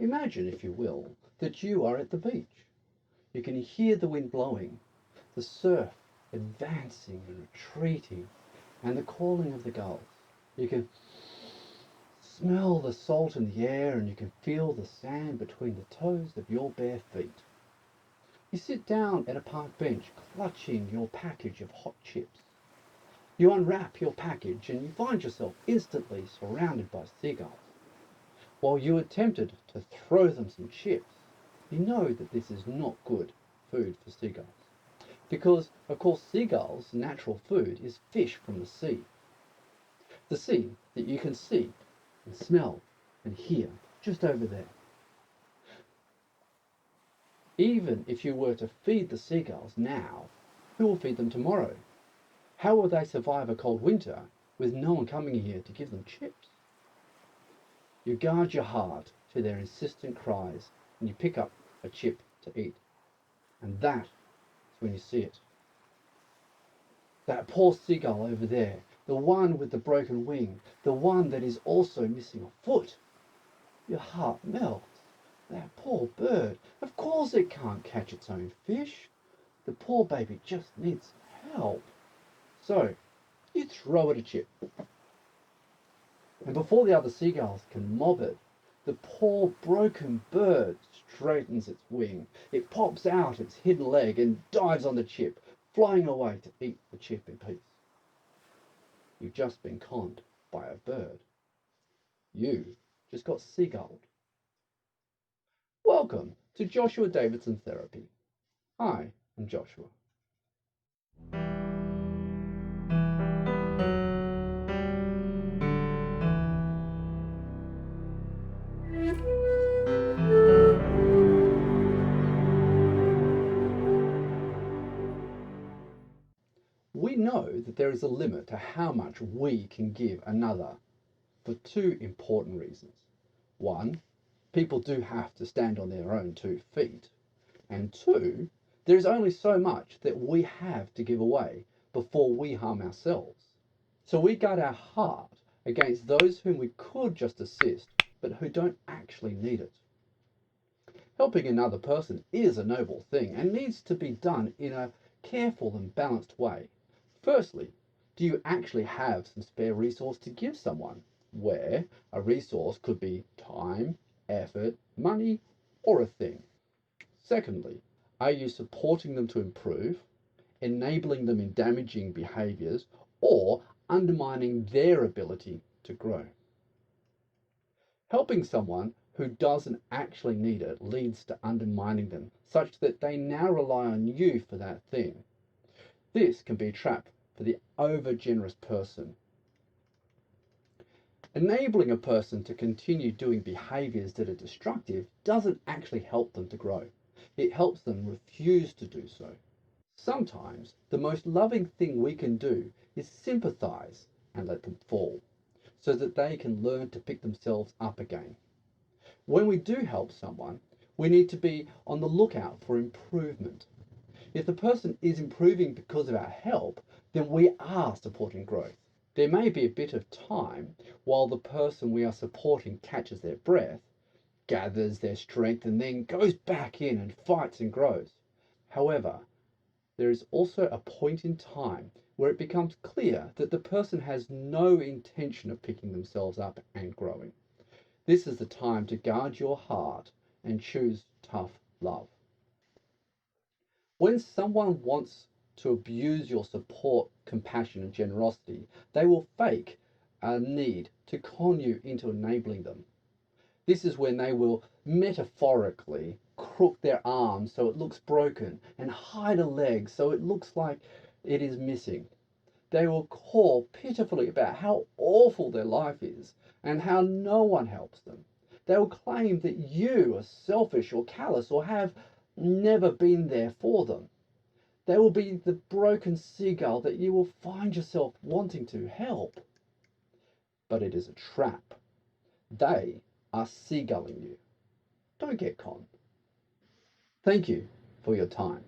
Imagine, if you will, that you are at the beach. You can hear the wind blowing, the surf advancing and retreating, and the calling of the gulls. You can smell the salt in the air, and you can feel the sand between the toes of your bare feet. You sit down at a park bench, clutching your package of hot chips. You unwrap your package and you find yourself instantly surrounded by seagulls. While you attempted to throw them some chips, you know that this is not good food for seagulls. Because, of course, seagulls' natural food is fish from the sea. The sea that you can see and smell and hear just over there. Even if you were to feed the seagulls now, who will feed them tomorrow? How will they survive a cold winter with no one coming here to give them chips? You guard your heart to their insistent cries and you pick up a chip to eat. And that is when you see it. That poor seagull over there, the one with the broken wing, the one that is also missing a foot. Your heart melts. That poor bird, of course it can't catch its own fish. The poor baby just needs help. So, you throw it a chip. And before the other seagulls can mob it, the poor broken bird straightens its wing. It pops out its hidden leg and dives on the chip, flying away to eat the chip in peace. You've just been conned by a bird. You just got seagulled. Welcome to Joshua Davidson Therapy. I am Joshua. We know that there is a limit to how much we can give another for two important reasons. One, people do have to stand on their own 2 feet. And two, there is only so much that we have to give away before we harm ourselves. So we guard our heart against those whom we could just assist, but who don't actually need it. Helping another person is a noble thing and needs to be done in a careful and balanced way. Firstly, do you actually have some spare resource to give someone? Where a resource could be time, effort, money, or a thing. Secondly, are you supporting them to improve, enabling them in damaging behaviours, or undermining their ability to grow? Helping someone who doesn't actually need it leads to undermining them, such that they now rely on you for that thing. This can be a trap for the over-generous person. Enabling a person to continue doing behaviours that are destructive doesn't actually help them to grow. It helps them refuse to do so. Sometimes the most loving thing we can do is sympathise and let them fall, so that they can learn to pick themselves up again. When we do help someone, we need to be on the lookout for improvement. If the person is improving because of our help, then we are supporting growth. There may be a bit of time while the person we are supporting catches their breath, gathers their strength, and then goes back in and fights and grows. However, there is also a point in time where it becomes clear that the person has no intention of picking themselves up and growing. This is the time to guard your heart and choose tough love. When someone wants to abuse your support, compassion, and generosity, they will fake a need to con you into enabling them. This is when they will metaphorically crook their arm so it looks broken and hide a leg so it looks like it is missing. They will call pitifully about how awful their life is and how no one helps them. They will claim that you are selfish or callous or have never been there for them. They will be the broken seagull that you will find yourself wanting to help. But it is a trap. They are seagulling you. Don't get conned. Thank you for your time.